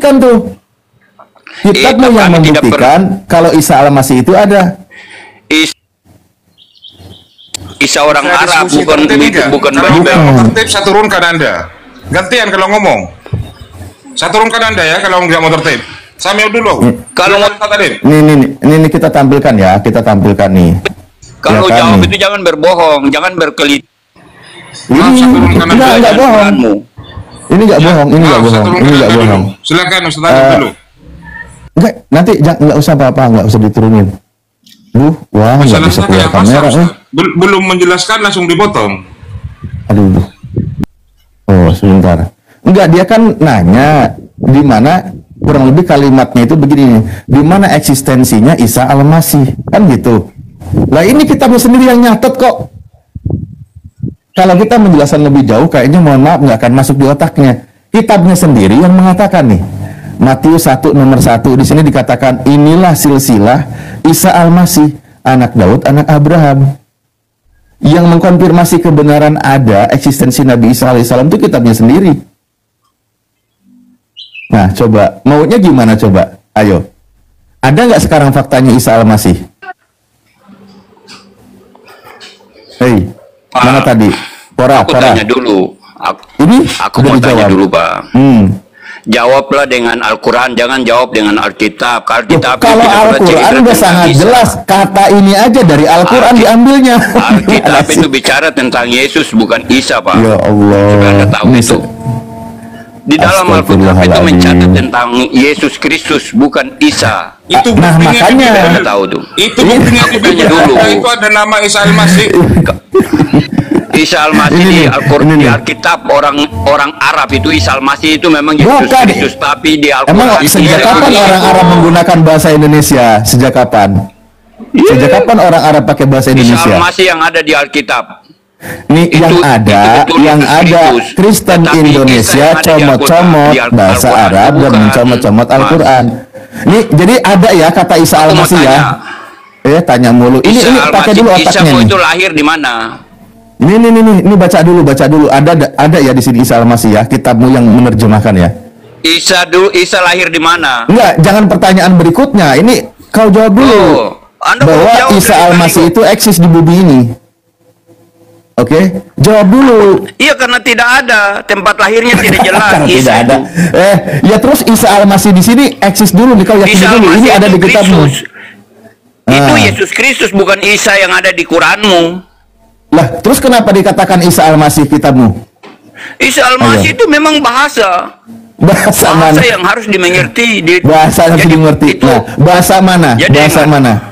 membuktikan tuh. Kitabmu yang membuktikan kalau Isa Al-Masih itu ada. Isa orang Arab, bukan Kalau tertib saya turunkan Anda. Gantian kalau ngomong. Saya turunkan Anda ya kalau nggak mau tertib. Sambil dulu. Kalau ini kita tampilkan ya, kita tampilkan nih. Kalau ya, jawab itu jangan berbohong, jangan berkelit. Ini enggak bohong. Ini enggak bohong, ini enggak bohong, ini enggak bohong. Silakan Ustaz Adib dulu. Enggak, nanti enggak usah apa-apa, enggak usah diturunin. Wah, enggak bisa keluar kamera. Belum menjelaskan langsung dipotong. Aduh. Oh, sebentar. Enggak, dia kan nanya di mana, kurang lebih kalimatnya itu begini, di mana eksistensinya Isa Al-Masih, kan gitu. Lah ini kitabnya sendiri yang nyatet kok. Kalau kita menjelaskan lebih jauh, kayaknya mohon maaf nggak akan masuk di otaknya. Kitabnya sendiri yang mengatakan nih, Matius 1 nomor 1 di sini dikatakan inilah silsilah Isa Al-Masih, anak Daud, anak Abraham. Yang mengkonfirmasi kebenaran ada eksistensi Nabi Isa alaihissalam itu kitabnya sendiri. Nah, coba maunya gimana coba? Ayo, ada nggak sekarang faktanya Isa Al-Masih? Hei, mana tadi? Aku tanya dulu. Aku mau tanya dulu, Pak. Jawablah dengan Al-Quran, jangan jawab dengan Alkitab. Kalau Al-Quran udah sangat jelas, kata ini aja dari Al-Quran diambilnya. Alkitab itu bicara tentang Yesus, bukan Isa, Pak. Ya Allah. Supaya Anda tahu itu. Di dalam Al-Quran itu mencatat tentang Yesus Kristus, bukan Isa. Itu nah makanya Anda tahu tuh. Itu buktinya dulu. Itu ada nama Isa Al-Masih. Isa Al-Masih di Al-Quran, di Alkitab orang Arab itu Isa Al-Masih itu memang Yesus Kristus, tapi di Al-Quran emang sejak kapan orang Arab menggunakan bahasa Indonesia? Sejak kapan? Sejak kapan orang Arab pakai bahasa Indonesia? Isa Al-Masih yang ada di Alkitab. Nih yang ada Kristen Indonesia comot-comot bahasa Arab dan mencomot-comot Al-Quran. Nih jadi ada ya kata Isa Al-Masih ya. Tanya mulu. Ini pakai dulu otaknya nih. Itu lahir di mana? Ini baca dulu. Ada ya di sini Isa Al-Masih ya, kitabmu yang menerjemahkan ya. Isa lahir di mana? Enggak, jangan pertanyaan berikutnya. Ini kau jawab dulu. Bahwa Isa Al-Masih itu eksis di bumi ini. Oke, jawab dulu. Iya, karena tidak ada tempat lahirnya tidak jelas. Tidak ada. Ya terus Isa Al-Masih di sini eksis dulu nih, kau yakin dulu. Ini ada di kitabmu. Itu Yesus Kristus, bukan Isa yang ada di Quranmu. Lah, terus kenapa dikatakan Isa Al-Masih kitabmu? Isa Al-Masih itu memang bahasa mana? Yang harus dimengerti. Bahasa harus dimengerti. Nah, bahasa mana?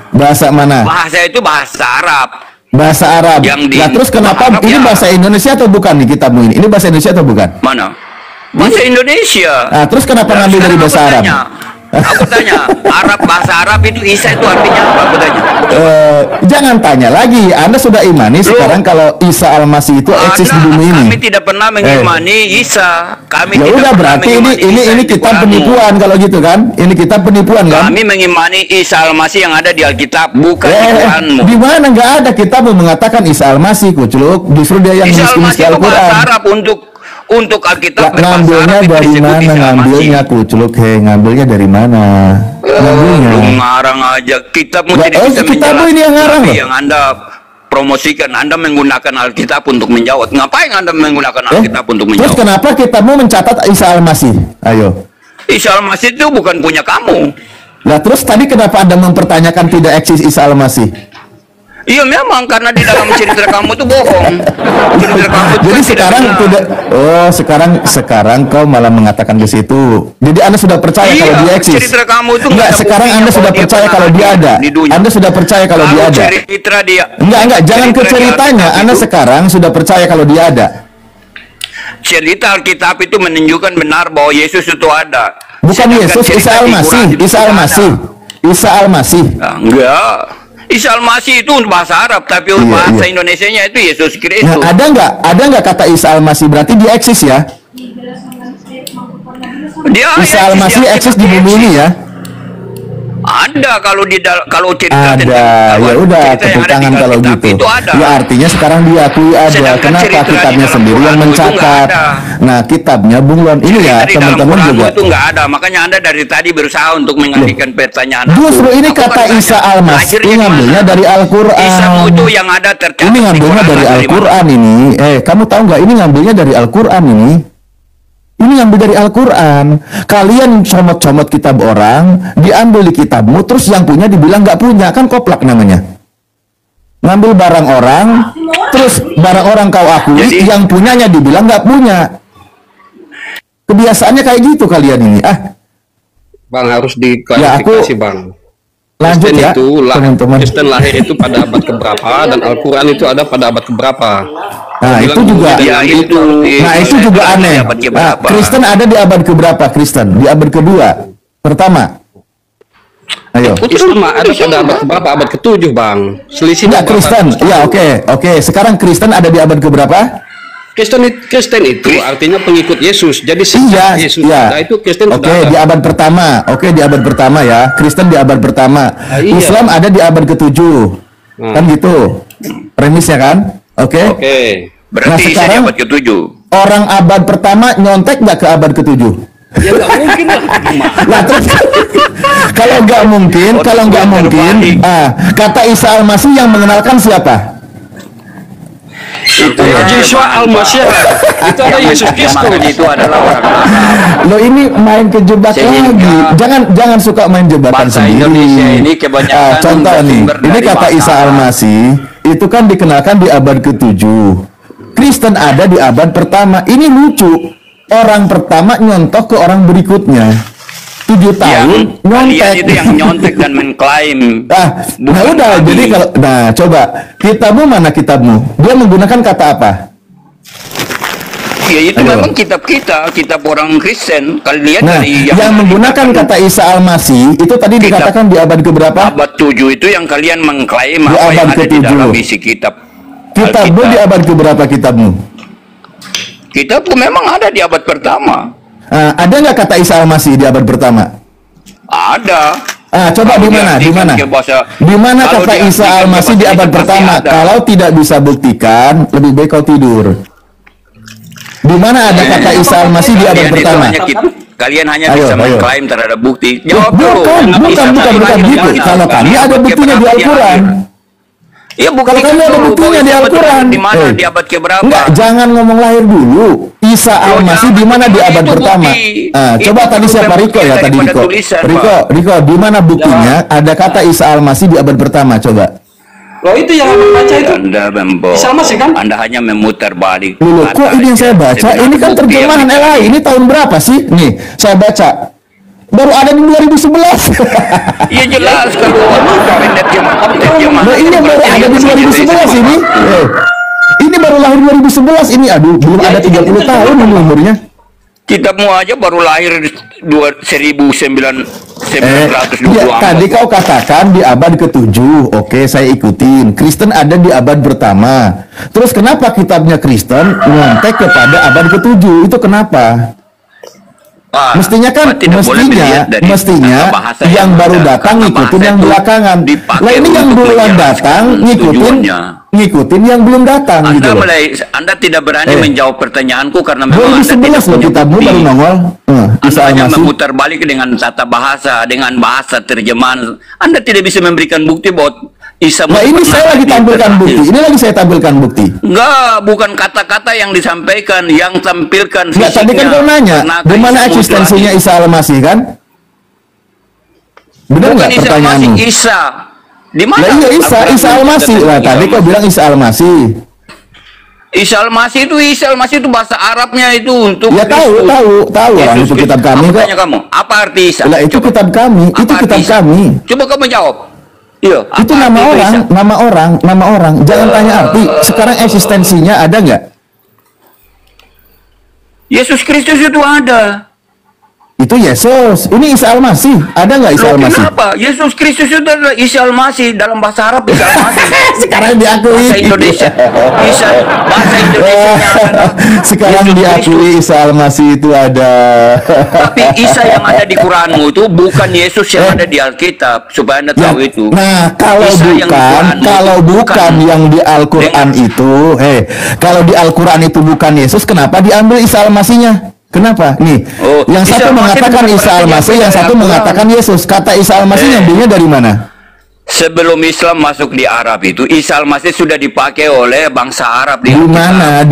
Bahasa mana? Bahasa itu bahasa Arab. Bahasa Arab. Nah, terus kenapa ini bahasa Indonesia atau bukan nih kitabmu ini? Ini bahasa Indonesia atau bukan? Mana? Bahasa Indonesia. Nah, terus kenapa ngambil dari bahasa Arab? Aku tanya, bahasa Arab itu Isa itu artinya apa? Aku tanya. Jangan tanya lagi. Anda sudah imani sekarang kalau Isa Al-Masih itu eksis di bumi ini. Kami tidak pernah mengimani Isa. Ya udah, berarti ini kitab penipuan kalau gitu kan? Ini kitab penipuan kan? Kami mengimani Isa Al-Masih yang ada di Alkitab, bukan di Quranmu. Di mana nggak ada kitab mengatakan Isa Al-Masih, kuculuk. Justru dia yang miskin Al-Quran. Bahasa Arab untuk Alkitab. Ngambilnya dari mana? Ngambilnya kuculuk. Ngambilnya dari mana? Lu ngarang aja. Kitabmu tidak bisa menjelaskan. Ini yang ngarang loh. Yang Anda promosikan, Anda menggunakan Alkitab untuk menjawab. Ngapain Anda menggunakan Alkitab untuk menjawab? Terus kenapa kitabmu mencatat Isa Al-Masih? Ayo. Isa Al-Masih itu bukan punya kamu. Nah terus tadi kenapa Anda mempertanyakan tidak eksis Isa Al-Masih? Iya memang, karena di dalam cerita kamu itu bohong. Cerita kamu itu jadi sekarang tidak. Oh, sekarang kau malah mengatakan ke situ. Jadi Anda sudah percaya kalau dia eksis. Cerita kamu itu enggak, sekarang Anda sudah percaya kalau dia ada. Anda sudah percaya kalau dia ada. Cerita dia. Enggak, jangan ke ceritanya. Anda sekarang sudah percaya kalau dia ada. Cerita Alkitab itu menunjukkan benar bahwa Yesus itu ada. Bukan Yesus, Isa Al-Masih. Isa Al-Masih. Enggak. Isa Al-Masih itu bahasa Arab, tapi bahasa Indonesianya itu Yesus Kristus. Nah, ada nggak kata Isa Al-Masih? Berarti dia eksis ya? Dia Isa Al-Masih eksis di bumi ini ya? Ada kalau cerita Ada, tentang ya udah cerita yang tepuk ada di tangan kalau Alkitab gitu. itu ada. Ya artinya sekarang diakui ada. Sedangkan Kenapa cerita di kitabnya dalam sendiri yang Quran itu mencatat? nggak ada. Nah, kitabnya Bung Lon ini ya Cerita di dalam teman-teman Quran juga. itu nggak ada. Makanya Anda dari tadi berusaha untuk mengalihkan pertanyaan aku. Justru ini Aku kan kata tanya, Isa Al-Masih lahirnya di ngambilnya mana? dari Al-Quran. Isamu itu yang ada tercatat Ini di ngambilnya Quran dari atau di mana? Al-Quran ini. Kamu tahu nggak? Ini ngambilnya dari Al-Quran ini. Ini ngambil dari Al-Quran. Kalian comot-comot kitab orang, diambil di kitabmu, terus yang punya dibilang nggak punya, kan koplak namanya. Ngambil barang orang, terus barang orang kau akui, Jadi- yang punyanya dibilang nggak punya. Kebiasaannya kayak gitu kalian ini. Bang, harus Ya, diklarifikasi Bang. Lanjut Kristen ya, itu teman-teman. Kristen lahir itu pada abad keberapa dan Al-Quran itu ada pada abad keberapa? Nah, Bilang itu juga. kemudian Ya, diambil itu. Nah, itu juga aneh. Abad Nah, keberapa? Kristen ada di abad keberapa? Kristen di abad kedua, pertama. Ayo. Islam ada pada abad keberapa? Abad ke-7 Bang. Selisih Enggak, berapa Kristen. ratus tahun. Ya, oke. Sekarang Kristen ada di abad keberapa? Kristen itu artinya pengikut Yesus. Jadi sejak Iya, Yesus iya. ada itu Kristen Oke, sudah di ada. abad pertama. Oke, di abad pertama ya. Kristen di abad pertama. iya. Islam ada di abad ke-7. Kan gitu. Premisnya kan? Oke. Oke. Berarti Nah, Isa di sekarang- abad ke-7. Orang abad pertama nyontek nggak ke abad ke-7? Ya nggak mungkin lah. Nah, terus kalau nggak mungkin, kata Isa Al-Masih yang mengenalkan siapa? Itu Yeshua Al-Masih. Itu ada Yesus Kristus. Terjemahkan itu adalah orang Arab. Lo ini main kejebak Sehingga lagi. Jangan suka main jebakan bangsa sendiri. Indonesia ini kebanyakan Contoh nih, bersumber ini dari kata bahasa Isa Arab. Al-Masih itu kan dikenalkan di abad ke-7. Kristen ada di abad pertama. Ini lucu. Orang pertama nyontok ke orang berikutnya. 7 tahun Yang kalian nyontek. itu yang nyontek dan mengklaim. Nah Bukan udah, kami. jadi kalau coba kitabmu mana kitabmu? Dia menggunakan kata apa? Ya itu Ayo. memang kitab kita, kitab orang Kristen. Kalian Nah, dari yang menggunakan kata Isa Al-Masih itu tadi Kitab. dikatakan di abad keberapa? abad 7 itu yang kalian mengklaim Di apa yang abad ada di ke-7. dalam isi kitab. Kitabmu di abad keberapa kitabmu? Kitabku memang ada di abad pertama. Ada nggak kata Isa Al-Masih di abad pertama? Ada. Coba Kalau di mana? Di diartikan mana? ke bahasa- Di mana kalau kata Isa diartikan ke Al-Masih di bahasa abad Inggris pertama? pasti ada. Kalau tidak bisa buktikan, lebih baik kau tidur. Di mana ada kata Isa Al-Masih di abad Kalian itu pertama? kalian hanya Ayo, bisa ayo. mengklaim terhadap bukti. Jawab dulu. Bukan Isa gitu. lahir Kalau kami ada buktinya di Al-Quran. Iya, Kalau kami ada buktinya di Al-Quran. Di mana? Di abad keberapa? Enggak, jangan ngomong lahir dulu. Isa Al-Masih di mana di abad Itu pertama? bukti. Coba Itu tadi siapa bukan Riko bukti ya tadi daripada Riko. tulisan, Riko, di mana buktinya ada kata Isa Al-Masih di abad pertama? Coba. Loh itu yang Anda baca itu. Anda membawa. Isa Al-Masih kan? Anda hanya memutar balik. Loh, kok ini yang saya baca? Ini kan terjemahan LAI. Ini tahun berapa sih? Nih, saya baca. Baru ada di 2011. Iya jelas kalau terjemahan. Nah, ini baru ada di 2011 ini. Ini baru lahir 2011 ini. Aduh, belum ada 30 tahun ini umurnya. Kitabmu aja baru lahir 1924. Ya, tadi kau katakan di abad ke-7. Oke, saya ikutin. Kristen ada di abad pertama. Terus kenapa kitabnya Kristen nyontek kepada abad ke-7? Itu kenapa? Mestinya kan, mestinya yang baru datang ngikutin yang belakangan. Lah ini yang duluan datang ngikutin yang belum datang gitu loh. Anda tidak berani menjawab pertanyaanku karena memang Anda 2011 tidak loh punya kitabmu bukti. baru nongol. Anda Isa hanya Al-Masih. memutar balik dengan tata bahasa, dengan bahasa terjemahan. Anda tidak bisa memberikan bukti bahwa Isa. Nah ini saya lagi tampilkan bukti. Ini lagi saya tampilkan bukti. Enggak, bukan kata-kata yang disampaikan, yang tampilkan Enggak, tadi kan kau nanya, di mana eksistensinya Isa Al-Masih kan? Benar nggak pertanyaanmu? Isa. Di mana? Lah iya Isa Al-Masih. Lah tadi kau bilang Isa Al-Masih. Isa Al-Masih itu bahasa Arabnya itu untuk Ya tahu orang itu kitab kami kok. Tanya kamu, apa arti Isa? Lah itu kitab kami, itu Apa arti kitab Isa? kami. Coba kamu jawab. Iya. Itu apa nama arti orang, Isa? nama orang. Jangan tanya arti. Sekarang eksistensinya ada nggak? Yesus Kristus itu ada. Itu Yesus. Ini Isa Al-Masih. Ada nggak Isa Loh, Al-Masih? kenapa? Yesus Kristus itu adalah Isa Al-Masih, dalam bahasa Arab Isa Al-Masih. Sekarang diakui. Bahasa Indonesia. Bahasa Indonesia. Sekarang Yesus diakui Kristus. Isa Al-Masih itu ada. Tapi Isa yang ada di Quranmu itu bukan Yesus yang ada di Alkitab, supaya Anda tahu itu. Nah, kalau Isa yang di Quranmu bukan yang di Al-Quran itu, kalau di Al-Quran itu bukan Yesus, kenapa diambil Isa Al-Masihnya? Kenapa? Nih, Oh, yang Isa satu Al-Masih mengatakan bukan Isa berarti Al-Masih, yang yang satu Al-Quran. mengatakan Yesus. Kata Isa Al-Masih ngambilnya dari mana? Sebelum Islam masuk di Arab itu, Isa Al-Masih sudah dipakai oleh bangsa Arab Di mana?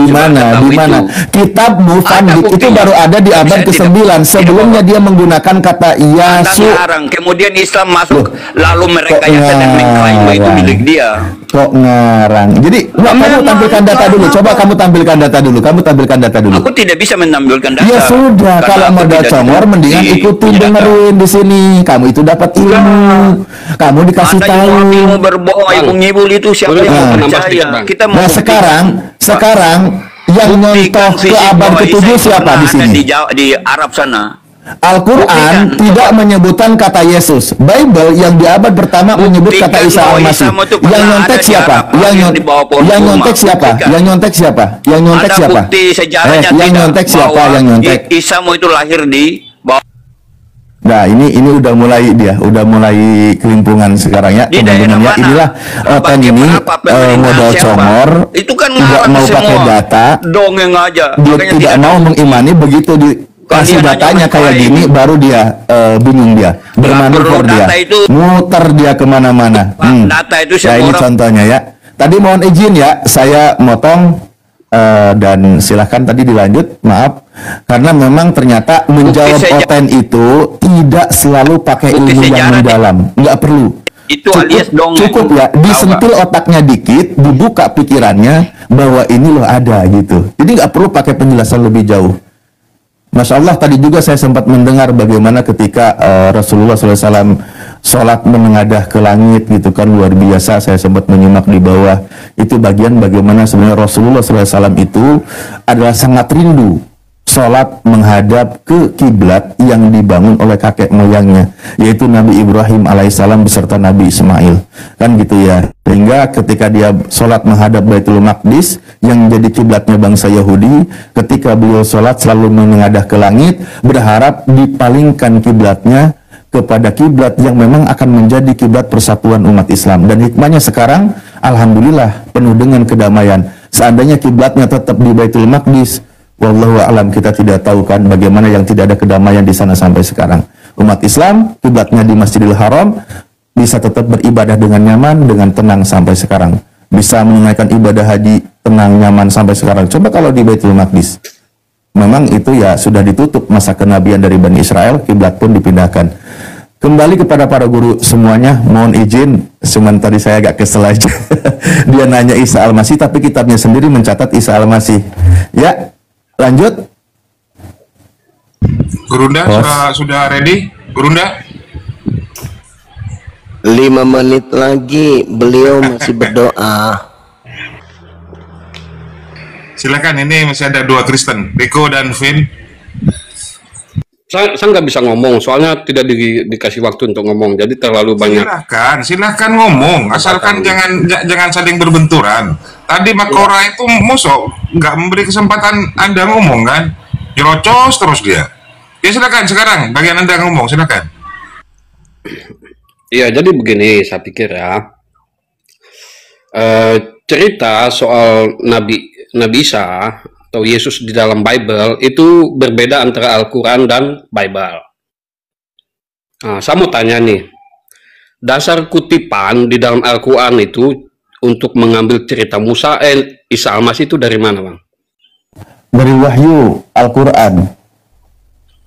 Kitab Mufandik itu baru ada di abad ke-9. Sebelumnya dia menggunakan kata Yasu. Kemudian Islam masuk, lalu mereka dan mengklaim bahwa itu milik dia. Kok ngarang? Jadi, kamu tampilkan data dulu. Coba kamu tampilkan data dulu. Aku tidak bisa menampilkan data. Ya sudah, karena kalau aku modal tidak congor mendingan di- ikutin punya data. dengerin di sini. Kamu itu dapat ilmu. Kamu dikasih Anda tahu. yang mau berbohong, ilmu ngibul itu siapa Boleh yang mau menambah percaya? sedikit, Bang? Kita mau Nah, sekarang yang nyontoh ke abad ke-7 siapa di sini? Di Arab sana. Al-Quran Buktikan. tidak menyebutkan kata Yesus. Bible yang di abad pertama menyebut kata Buktikan Isa bahwa Al-Masih. Isa itu pernah Yang nyontek ada di siapa? Arab, lahir di bawah pohon Yang kurma. nyontek siapa? Buktikan. Yang nyontek siapa? Yang nyontek Ada siapa? bukti sejarahnya Yang tidak nyontek siapa? bahwa Yang nyontek. Isa itu lahir di bawah Nah, ini udah mulai kelimpungan sekarang ya, di daerah teman-teman ya. mana? Inilah Pen ini Berapa pemerintah modal siapa? congor, Itu kan tidak ngarang mau pakai semua. data, Dongeng aja. dia Makanya tidak mau mengimani, begitu dikasih Kalian datanya hanya kayak mengklaim. gini, baru dia bingung dia, bermanuver perlu dia, data itu. muter dia kemana-mana. Pak, data itu Ya, semua ini orang- contohnya ya. Tadi mohon izin ya, saya motong dan silahkan tadi dilanjut, maaf, karena memang ternyata menjawab sejarah. oten itu tidak selalu pakai Bukti ilmu yang sejarah. mendalam, nggak perlu. Itu alias dongeng. Cukup ya, disentil otaknya dikit, dibuka pikirannya bahwa ini loh ada gitu. Jadi nggak perlu pakai penjelasan lebih jauh. Masya Allah, tadi juga saya sempat mendengar bagaimana ketika Rasulullah SAW sholat menengadah ke langit gitu kan, luar biasa. Saya sempat menyimak di bawah itu bagian bagaimana sebenarnya Rasulullah SAW itu adalah sangat rindu sholat menghadap ke kiblat yang dibangun oleh kakek moyangnya, yaitu Nabi Ibrahim alaihissalam beserta Nabi Ismail, kan gitu ya. Sehingga ketika dia sholat menghadap Baitul Maqdis yang jadi kiblatnya bangsa Yahudi, ketika beliau sholat selalu menengadah ke langit, berharap dipalingkan kiblatnya kepada kiblat yang memang akan menjadi kiblat persatuan umat Islam. Dan hikmahnya sekarang, alhamdulillah, penuh dengan kedamaian. Seandainya kiblatnya tetap di Baitul Maqdis, wallahu a'lam, kita tidak tahu kan bagaimana yang tidak ada kedamaian di sana sampai sekarang. Umat Islam kiblatnya di Masjidil Haram bisa tetap beribadah dengan nyaman, dengan tenang sampai sekarang. Bisa menunaikan ibadah haji tenang, nyaman sampai sekarang. Coba kalau di Baitul Maqdis, memang itu ya sudah ditutup masa kenabian dari Bani Israel, kiblat pun dipindahkan. Kembali kepada para guru semuanya, mohon izin, cuman tadi saya agak kesel aja. Dia nanya Isa Al-Masih, tapi kitabnya sendiri mencatat Isa Al-Masih. Ya, lanjut. Gurunda Bos. sudah ready? Gurunda? 5 menit lagi beliau masih berdoa. Silakan, ini masih ada 2 Kristen, Rico dan Vin. Saya nggak bisa ngomong, soalnya tidak dikasih waktu untuk ngomong, jadi terlalu banyak. Silahkan ngomong, asalkan jangan saling berbenturan. Tadi Makora itu musuh nggak memberi kesempatan Anda ngomong kan, nyerocos terus dia. Ya silakan sekarang, bagian Anda ngomong, silakan. Iya, jadi begini, saya pikir ya, cerita soal Nabi Isa atau Yesus di dalam Bible itu berbeda antara Al-Quran dan Bible. Nah, saya mau tanya nih, dasar kutipan di dalam Al-Quran itu untuk mengambil cerita Musa, Isa Al-Masih itu dari mana, Bang? Dari wahyu Al-Quran.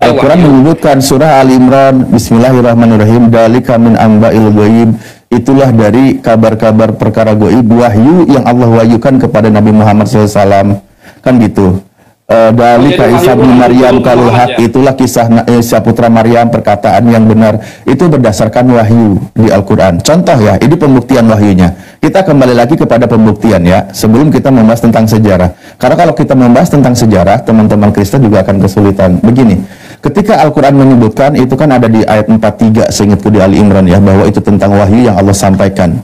Al-Quran menyebutkan surah Ali Imran, Bismillahirrahmanirrahim, dalika min amba'il ghaib, itulah dari kabar-kabar perkara gaib, wahyu yang Allah wahyukan kepada Nabi Muhammad SAW, kan gitu. Dalika Jadi, Isa bin wahyu Maryam turun kalul Muhammad, haq, ya? itulah kisah Isa putra Maryam, perkataan yang benar. Itu berdasarkan wahyu di Al-Quran. Contoh ya, ini pembuktian wahyunya. Kita kembali lagi kepada pembuktian ya, sebelum kita membahas tentang sejarah. Karena kalau kita membahas tentang sejarah, teman-teman Kristen juga akan kesulitan. Begini, ketika Al-Quran menyebutkan, itu kan ada di ayat 43, seingatku di Ali Imran ya, bahwa itu tentang wahyu yang Allah sampaikan.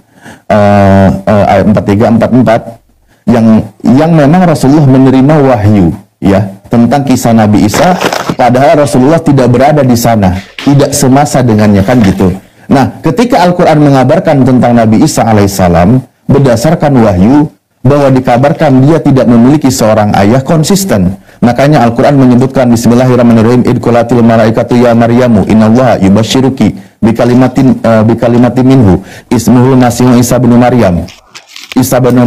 Ayat 43, 44, yang memang Rasulullah menerima wahyu ya tentang kisah Nabi Isa, padahal Rasulullah tidak berada di sana, tidak semasa dengannya, kan gitu. Nah, ketika Al-Quran mengabarkan tentang Nabi Isa alaihissalam berdasarkan wahyu, bahwa dikabarkan dia tidak memiliki seorang ayah, konsisten. Makanya Al-Quran menyebutkan Bismillahirrahmanirrahim, idqulatil malaikatu ya Maryamu innallaha yubasyiruki bikalimatin minhu ismuhul Masihu Isa bin Maryam. Isa bin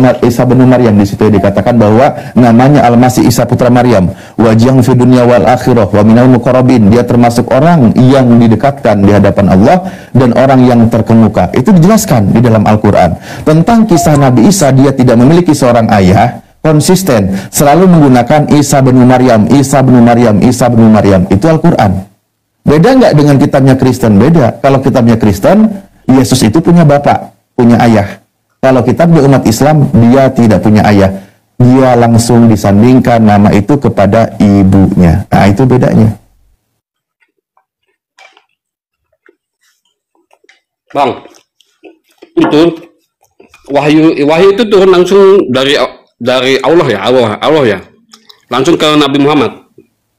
Maryam, di situ dikatakan bahwa namanya Al-Masih Isa putra Maryam, wajihun fi dunya wal akhirah wa minal muqarrabin. Dia termasuk orang yang didekatkan di hadapan Allah dan orang yang terkemuka. Itu dijelaskan di dalam Al-Quran tentang kisah Nabi Isa. Dia tidak memiliki seorang ayah, konsisten, selalu menggunakan Isa bin Maryam, Isa bin Maryam, Isa bin Maryam. Itu Al-Quran. Beda nggak dengan kitabnya Kristen? Beda. Kalau kitabnya Kristen, Yesus itu punya bapak, punya ayah. Kalau kitabnya umat Islam, dia tidak punya ayah. Dia langsung disandingkan nama itu kepada ibunya. Nah, itu bedanya. Bang, itu wahyu itu turun langsung dari Allah ya, Allah ya. Langsung ke Nabi Muhammad.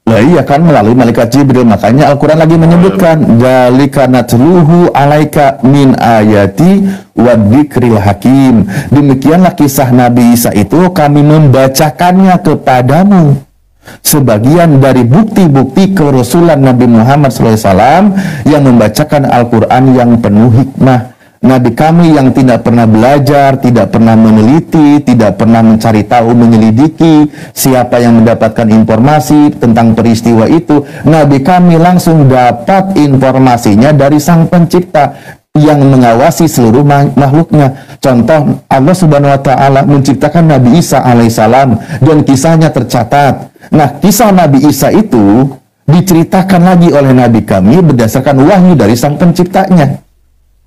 Lah iya kan, melalui malaikat Jibril. Makanya Al-Quran lagi menyebutkan Jalika natluhu alaika min ayati wadikril hakim. Demikianlah kisah Nabi Isa itu kami membacakannya kepadamu, sebagian dari bukti-bukti kerasulan Nabi Muhammad SAW yang membacakan Al-Quran yang penuh hikmah. Nabi kami yang tidak pernah belajar, tidak pernah meneliti, tidak pernah mencari tahu, menyelidiki siapa yang mendapatkan informasi tentang peristiwa itu. Nabi kami langsung dapat informasinya dari Sang Pencipta yang mengawasi seluruh makhluknya. Contoh, Allah Subhanahu wa Ta'ala menciptakan Nabi Isa alaihissalam dan kisahnya tercatat. Nah, kisah Nabi Isa itu diceritakan lagi oleh Nabi kami berdasarkan wahyu dari Sang Penciptanya.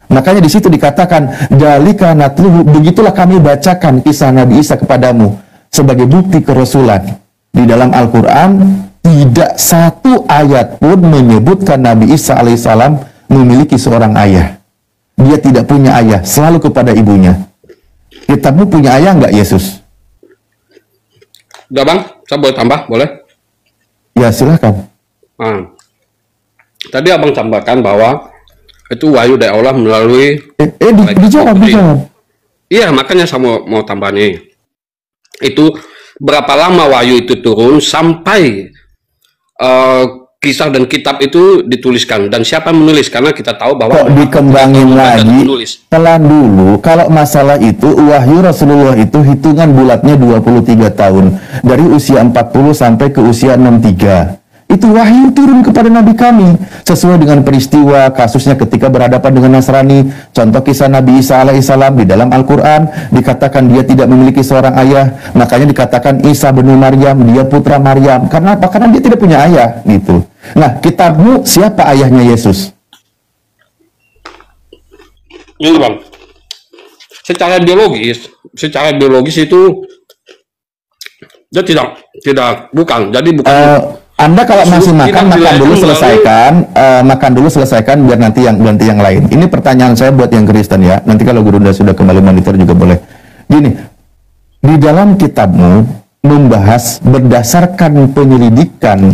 Makanya di situ dikatakan dalika natluhu, begitulah kami bacakan kisah Nabi Isa kepadamu sebagai bukti kerasulan. Di dalam Al-Quran tidak satu ayat pun menyebutkan Nabi Isa alaihissalam memiliki seorang ayah. Dia tidak punya ayah, selalu kepada ibunya. Kitabmu punya ayah nggak, Yesus? Udah bang, saya boleh tambah, boleh? Ya silakan. Nah, tadi abang tambahkan bahwa itu wahyu dari Allah melalui Dijawab. Iya, makanya saya mau tambah nih. Itu berapa lama wahyu itu turun sampai kisah dan kitab itu dituliskan, dan siapa yang menulis? Karena kita tahu bahwa kok dikembangin lagi. Telan dulu. Kalau masalah itu wahyu Rasulullah itu hitungan bulatnya 23 tahun dari usia 40 sampai ke usia 63. Itu wahyu turun kepada Nabi kami sesuai dengan peristiwa kasusnya ketika berhadapan dengan Nasrani. Contoh kisah Nabi Isa alaihissalam di dalam Al-Quran dikatakan dia tidak memiliki seorang ayah. Makanya dikatakan Isa bin Maryam, dia putra Maryam. Karena apa? Karena dia tidak punya ayah gitu. Nah, kitabmu siapa ayahnya Yesus? Ini bang, secara biologis itu dia bukan. Jadi bukan. Anda kalau masih makan dulu selesaikan biar nanti yang lain. Ini pertanyaan saya buat yang Kristen ya. Nanti kalau Guru sudah kembali monitor juga boleh. Gini, di dalam kitabmu membahas berdasarkan penyelidikan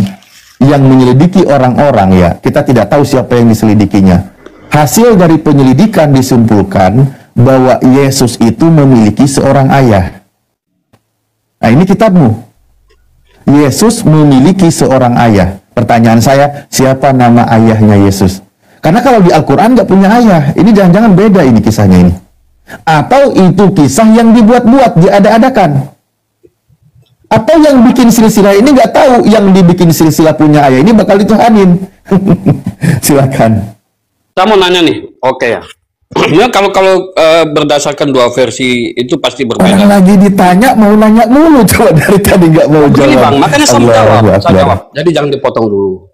yang menyelidiki orang-orang ya. Kita tidak tahu siapa yang diselidikinya. Hasil dari penyelidikan disimpulkan bahwa Yesus itu memiliki seorang ayah. Nah, ini kitabmu. Yesus memiliki seorang ayah. Pertanyaan saya, siapa nama ayahnya Yesus? Karena kalau di Al-Quran nggak punya ayah. Ini jangan-jangan beda ini kisahnya ini. Atau itu kisah yang dibuat-buat, diada-adakan. Atau yang bikin silsilah ini nggak tahu yang dibikin silsilah punya ayah ini bakal dituhanin. Silakan. Saya mau nanya nih, oke ya. Ya berdasarkan dua versi itu pasti Orang berbeda. lagi ditanya mau nanya mulu, coba dari tadi nggak mau Begini jawab. Bang, makanya saya Allahu jawab, Akbar. Jadi jangan dipotong dulu.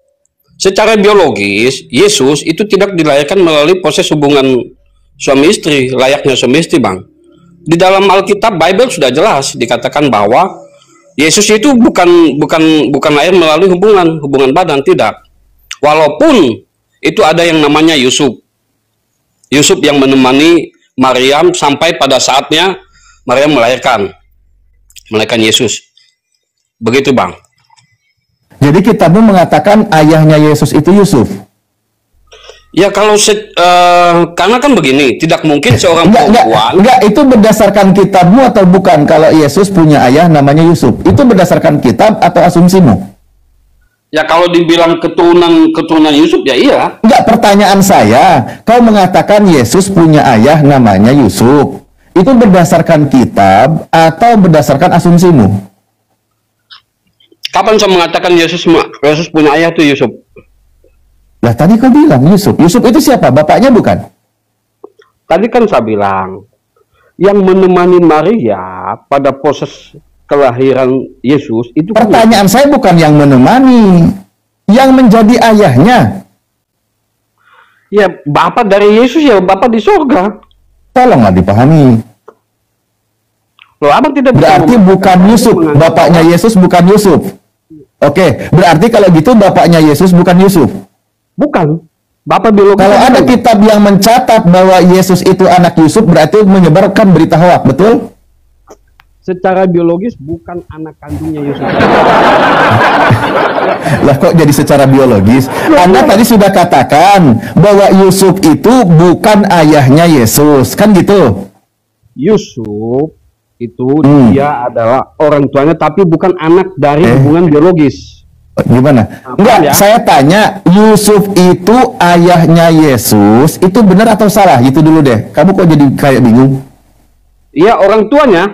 Secara biologis, Yesus itu tidak dilahirkan melalui proses hubungan suami istri, layaknya suami istri, Bang. Di dalam Alkitab Bible sudah jelas dikatakan bahwa Yesus itu bukan lahir melalui hubungan badan, tidak. Walaupun itu ada yang namanya Yusuf. Yusuf yang menemani Maryam sampai pada saatnya Maryam melahirkan Yesus. Begitu, Bang. Jadi kitabmu mengatakan ayahnya Yesus itu Yusuf. Ya karena kan begini, tidak mungkin seorang perempuan. Enggak, itu berdasarkan kitabmu atau bukan? Kalau Yesus punya ayah namanya Yusuf, itu berdasarkan kitab atau asumsimu? Ya kalau dibilang keturunan Yusuf ya iya. Enggak, pertanyaan saya, kau mengatakan Yesus punya ayah namanya Yusuf. Itu berdasarkan kitab atau berdasarkan asumsimu? Kapan saya mengatakan Yesus punya ayah itu Yusuf? Lah tadi kau bilang Yusuf. Yusuf itu siapa? Bapaknya bukan? Tadi kan saya bilang yang menemani Maria pada proses kelahiran Yesus itu. Pertanyaan saya bukan yang menemani, yang menjadi ayahnya. Ya bapak dari Yesus ya bapak di surga. Tolonglah dipahami. Loh, abang tidak Berarti bukan Yusuf, bapaknya Yesus bukan Yusuf. Oke, berarti kalau gitu bapaknya Yesus bukan Yusuf. Bukan. Bapak biologis. Kalau ada kitab yang mencatat bahwa Yesus itu anak Yusuf, berarti menyebarkan berita hoak, betul? Secara biologis bukan anak kandungnya Yusuf. Lah kok jadi secara biologis? Anda tadi sudah katakan bahwa Yusuf itu bukan ayahnya Yesus, kan gitu? Yusuf itu dia adalah orang tuanya tapi bukan anak dari hubungan biologis. Gimana? Enggak, ya? saya tanya, Yusuf itu ayahnya Yesus, itu benar atau salah? Itu dulu deh. Kamu kok jadi kayak bingung? Iya, orang tuanya.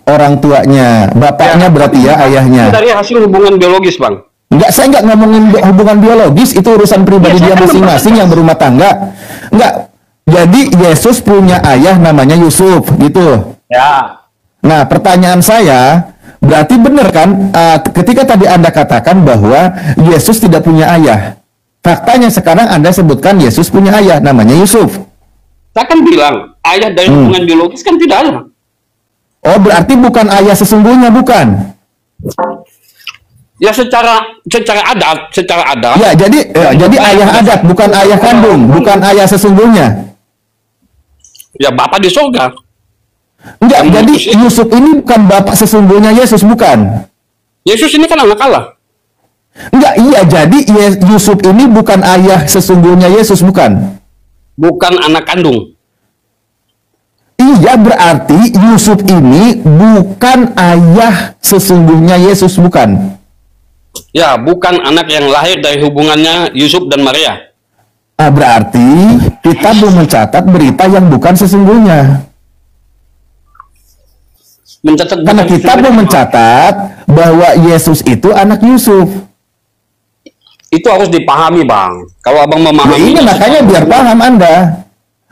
Orang tuanya, bapaknya berarti ya ayahnya. Dari hasil hubungan biologis, Bang. Enggak, saya enggak ngomongin hubungan biologis, itu urusan pribadi dia masing-masing yang berumah tangga. Enggak. Jadi Yesus punya ayah namanya Yusuf, gitu. Ya. Nah, pertanyaan saya, berarti benar kan ketika tadi Anda katakan bahwa Yesus tidak punya ayah. Faktanya sekarang Anda sebutkan Yesus punya ayah namanya Yusuf. Saya kan bilang, ayah dari hubungan biologis kan tidak ada. Oh, berarti bukan ayah sesungguhnya, bukan? Ya secara adat. Ya, jadi ayah adat, bukan ayah kandung, bukan ayah sesungguhnya. Ya bapak di surga. Enggak, jadi Yusuf ini bukan bapak sesungguhnya Yesus, bukan? Yesus ini kan anak Allah. Enggak, iya, jadi Yusuf ini bukan ayah sesungguhnya Yesus, bukan? Bukan anak kandung. Iya, berarti Yusuf ini bukan ayah sesungguhnya Yesus, bukan? Ya, bukan anak yang lahir dari hubungannya Yusuf dan Maria. Nah, berarti kita belum mencatat berita yang bukan sesungguhnya. Karena kita belum mencatat bahwa Yesus itu anak Yusuf. Itu harus dipahami, Bang. Kalau abang Nah, memahami. ini makanya biar paham Anda.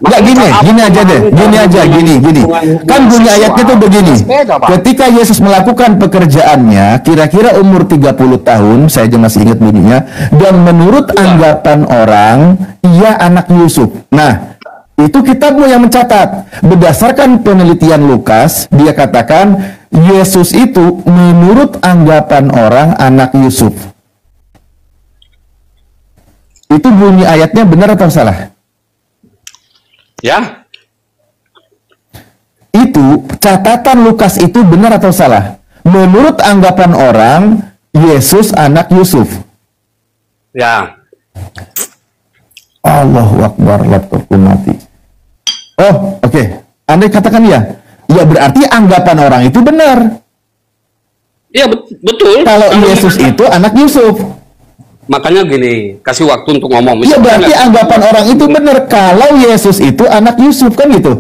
Enggak, gini aja deh, gini. Kan bunyi ayatnya tuh begini. Ketika Yesus melakukan pekerjaannya, kira-kira umur 30 tahun, saya aja masih ingat bunyinya, dan menurut anggapan orang, ia anak Yusuf. Nah, itu kitabmu yang mencatat. Berdasarkan penelitian Lukas, dia katakan, Yesus itu menurut anggapan orang anak Yusuf. Itu bunyi ayatnya benar atau salah? Ya. Itu catatan Lukas itu benar atau salah? Menurut anggapan orang, Yesus anak Yusuf. Ya. Allahu Akbar, laptopku mati. Oh, oke. Anda katakan ya. Ya berarti anggapan orang itu benar. Iya, betul. Kalau Yesus itu anak Yusuf. Makanya gini, kasih waktu untuk ngomong. Ya berarti anggapan orang itu benar. Kalau Yesus itu anak Yusuf, kan gitu.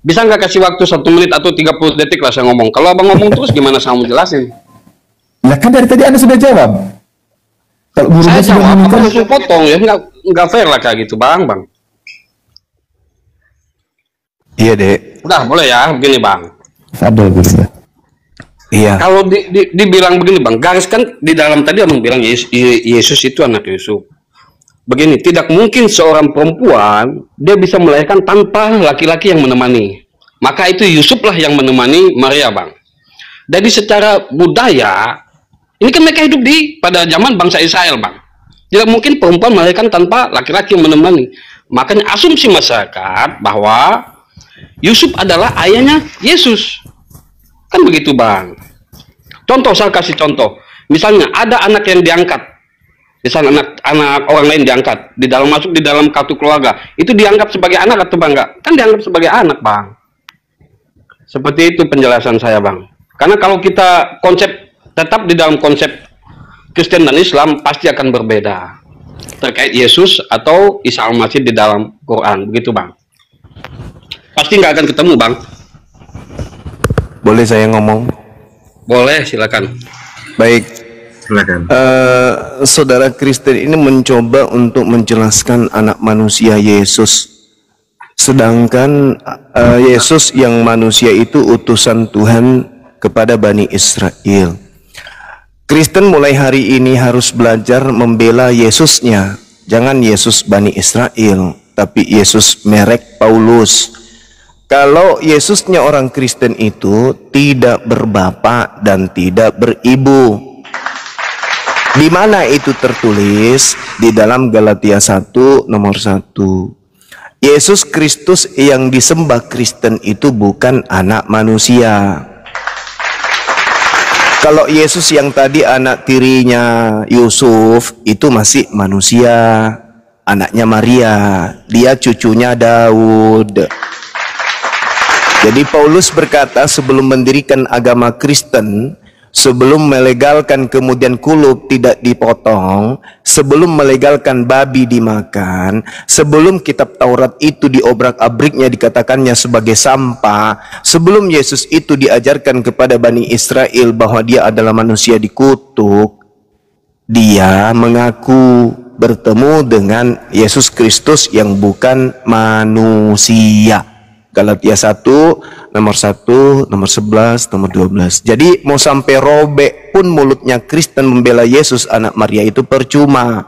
Bisa nggak kasih waktu 1 menit atau 30 detik lah saya ngomong. Kalau abang ngomong terus gimana saya mau jelasin? Nah kan dari tadi Anda sudah jawab. Kalau gurunya Saya sudah jawab, meminta, abang langsung potong ya. Nggak fair lah kayak gitu, Bang. Iya, Dek. Udah, boleh ya, begini Bang. Sadel gitu. Iya. Kalau dibilang begini Bang, garis kan di dalam tadi Abang bilang Yesus itu anak Yusuf. Begini, tidak mungkin seorang perempuan dia bisa melahirkan tanpa laki-laki yang menemani. Maka itu Yusuflah yang menemani Maria Bang. Jadi secara budaya, ini kan mereka hidup pada zaman bangsa Israel Bang. Tidak mungkin perempuan melahirkan tanpa laki-laki yang menemani. Makanya asumsi masyarakat bahwa Yusuf adalah ayahnya Yesus. Kan begitu Bang. Contoh, saya kasih contoh. Misalnya ada anak yang diangkat. Misalnya anak orang lain diangkat. Masuk di dalam kartu keluarga. Itu dianggap sebagai anak atau enggak? Kan dianggap sebagai anak Bang. Seperti itu penjelasan saya Bang. Karena kalau kita tetap di dalam konsep Kristen dan Islam pasti akan berbeda terkait Yesus atau Isa Al-Masih di dalam Quran, begitu Bang. Pasti nggak akan ketemu Bang. Boleh saya ngomong? Boleh, silakan. Baik. Silakan. Saudara Kristen ini mencoba untuk menjelaskan anak manusia Yesus. Sedangkan Yesus yang manusia itu utusan Tuhan kepada Bani Israel. Kristen mulai hari ini harus belajar membela Yesusnya. Jangan Yesus Bani Israel, tapi Yesus merek Paulus. Kalau Yesusnya orang Kristen itu tidak berbapak dan tidak beribu. Di mana itu tertulis? Di dalam Galatia 1 nomor 1. Yesus Kristus yang disembah Kristen itu bukan anak manusia. Kalau Yesus yang tadi anak tirinya Yusuf itu masih manusia, anaknya Maria, dia cucunya Daud. Jadi Paulus berkata sebelum mendirikan agama Kristen, sebelum melegalkan kemudian kulub tidak dipotong, sebelum melegalkan babi dimakan, sebelum kitab Taurat itu diobrak-abriknya dikatakannya sebagai sampah, sebelum Yesus itu diajarkan kepada Bani Israel bahwa dia adalah manusia dikutuk, dia mengaku bertemu dengan Yesus Kristus yang bukan manusia. Galatia 1 nomor 1, nomor 11, nomor 12. Jadi mau sampai robek pun mulutnya Kristen membela Yesus anak Maria itu percuma.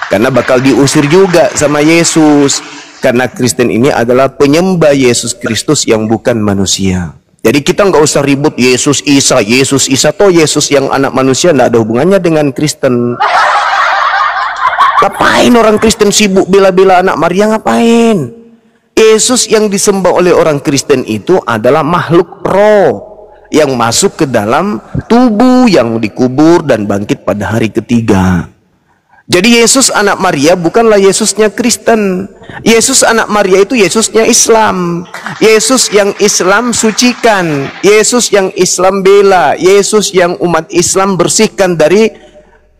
Karena bakal diusir juga sama Yesus. Karena Kristen ini adalah penyembah Yesus Kristus yang bukan manusia. Jadi kita nggak usah ribut Yesus Isa. Toh Yesus yang anak manusia nggak ada hubungannya dengan Kristen. Ngapain orang Kristen sibuk bela-bela anak Maria, ngapain? Yesus yang disembah oleh orang Kristen itu adalah makhluk roh yang masuk ke dalam tubuh yang dikubur dan bangkit pada hari ketiga. Jadi Yesus anak Maria bukanlah Yesusnya Kristen. Yesus anak Maria itu Yesusnya Islam. Yesus yang Islam sucikan, Yesus yang Islam bela, Yesus yang umat Islam bersihkan dari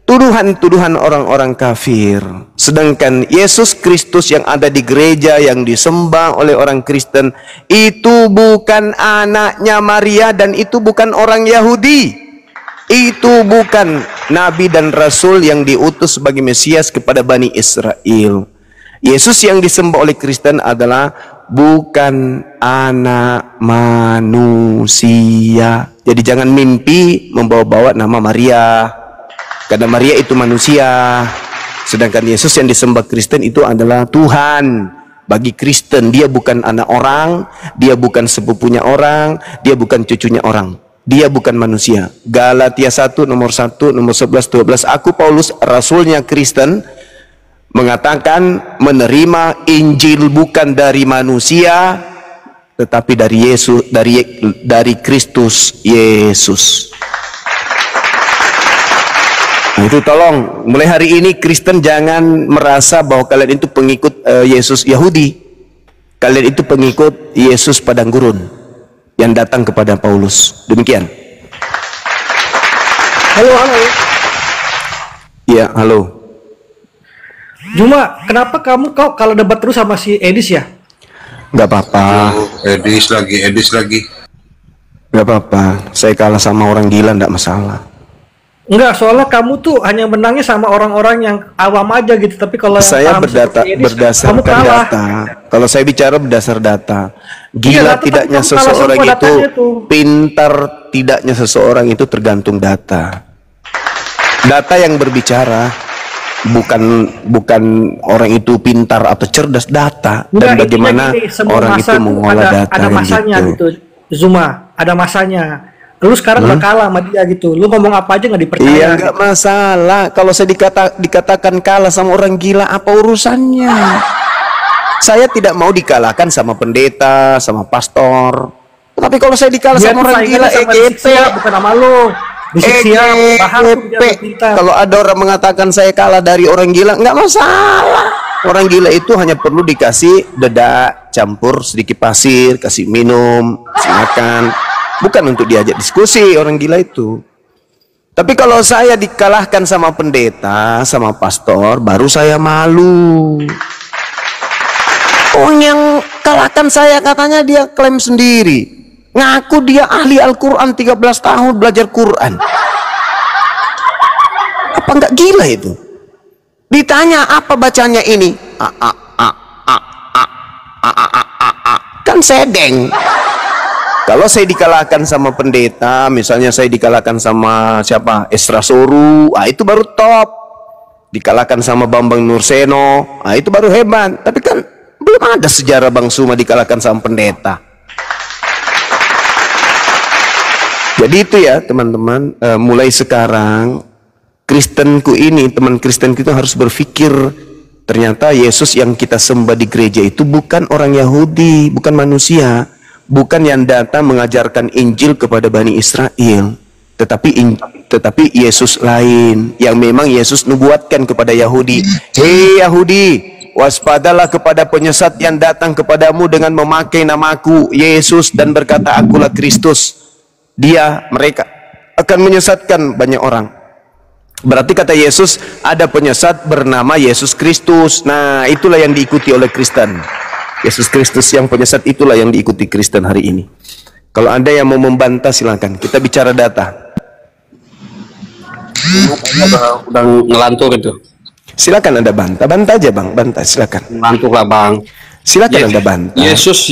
tuduhan-tuduhan orang-orang kafir. Sedangkan Yesus Kristus yang ada di gereja yang disembah oleh orang Kristen itu bukan anaknya Maria dan itu bukan orang Yahudi. Itu bukan nabi dan rasul yang diutus sebagai Mesias kepada Bani Israel. Yesus yang disembah oleh Kristen adalah bukan anak manusia. Jadi jangan mimpi membawa-bawa nama Maria. Karena Maria itu manusia, sedangkan Yesus yang disembah Kristen itu adalah Tuhan. Bagi Kristen dia bukan anak orang, dia bukan sepupunya orang, dia bukan cucunya orang, dia bukan manusia. Galatia 1 nomor 1, nomor 11, 12. Aku Paulus, rasulnya Kristen, mengatakan menerima Injil bukan dari manusia, tetapi dari Yesus, dari Kristus Yesus. Nah, itu tolong mulai hari ini Kristen jangan merasa bahwa kalian itu pengikut Yesus Yahudi. Kalian itu pengikut Yesus padang gurun yang datang kepada Paulus. Demikian. Halo. Iya, halo. Cuma kenapa kamu kalau debat terus sama si Edis ya? Gak apa-apa. Edis lagi. Gak apa-apa. Saya kalah sama orang gila, gak masalah. Enggak, soalnya kamu tuh hanya menangnya sama orang-orang yang awam aja gitu. Tapi kalau yang Saya paham seperti ini, kamu berdasarkan kalah. data. Kalau saya bicara berdasar data, Iya, gila data, tidaknya tapi kamu kalah seseorang semua itu, datanya tuh. pintar tidaknya seseorang itu tergantung data. Data yang berbicara, bukan orang itu pintar atau cerdas, data. Enggak, Dan intinya bagaimana gini, semua orang masa itu tuh mengolah data ada kan masanya gitu. gitu. Zuma, ada masanya. Lu sekarang udah kalah sama dia gitu. Lu ngomong apa aja nggak dipercaya. Iya, nggak masalah. Kalau saya dikatakan kalah sama orang gila, apa urusannya? Saya tidak mau dikalahkan sama pendeta, sama pastor. Tapi kalau saya dikalah Dia sama tuh orang saingannya gila, sama Rizik Sihab, bukan sama lu. Rizik Sihab, Bahar tuh dia EGP. pintar. Kalau ada orang mengatakan saya kalah dari orang gila, nggak masalah. Orang gila itu hanya perlu dikasih dedak, campur sedikit pasir, kasih minum, kasih makan. Bukan untuk diajak diskusi orang gila itu. Tapi kalau saya dikalahkan sama pendeta, sama pastor, baru saya malu. Oh, yang kalahkan saya katanya dia klaim sendiri. Ngaku dia ahli Al-Quran 13 tahun belajar Quran. Apa nggak gila itu? Ditanya apa bacanya ini? Kan sedeng. Kalau saya dikalahkan sama pendeta, misalnya saya dikalahkan sama siapa? Esra Soru, itu baru top. Dikalahkan sama Bambang Nurseno, itu baru hebat. Tapi kan belum ada sejarah Bang Suma dikalahkan sama pendeta. Jadi itu ya teman-teman, mulai sekarang Kristenku ini, teman Kristenku itu harus berpikir, ternyata Yesus yang kita sembah di gereja itu bukan orang Yahudi, bukan manusia, bukan yang datang mengajarkan Injil kepada Bani Israel, tetapi Yesus lain, yang memang Yesus nubuatkan kepada Yahudi. Hei Yahudi, waspadalah kepada penyesat yang datang kepadamu dengan memakai namaku Yesus dan berkata akulah Kristus. Mereka akan menyesatkan banyak orang. Berarti kata Yesus, ada penyesat bernama Yesus Kristus. Nah, itulah yang diikuti oleh Kristen. Yesus Kristus yang penyesat itulah yang diikuti Kristen hari ini. Kalau Anda yang mau membantah silakan. Kita bicara data. Udah ngelantur itu. Silakan Anda bantah aja Bang, bantah silakan. Ngelantur lah Bang. Silakan Anda bantah. Yesus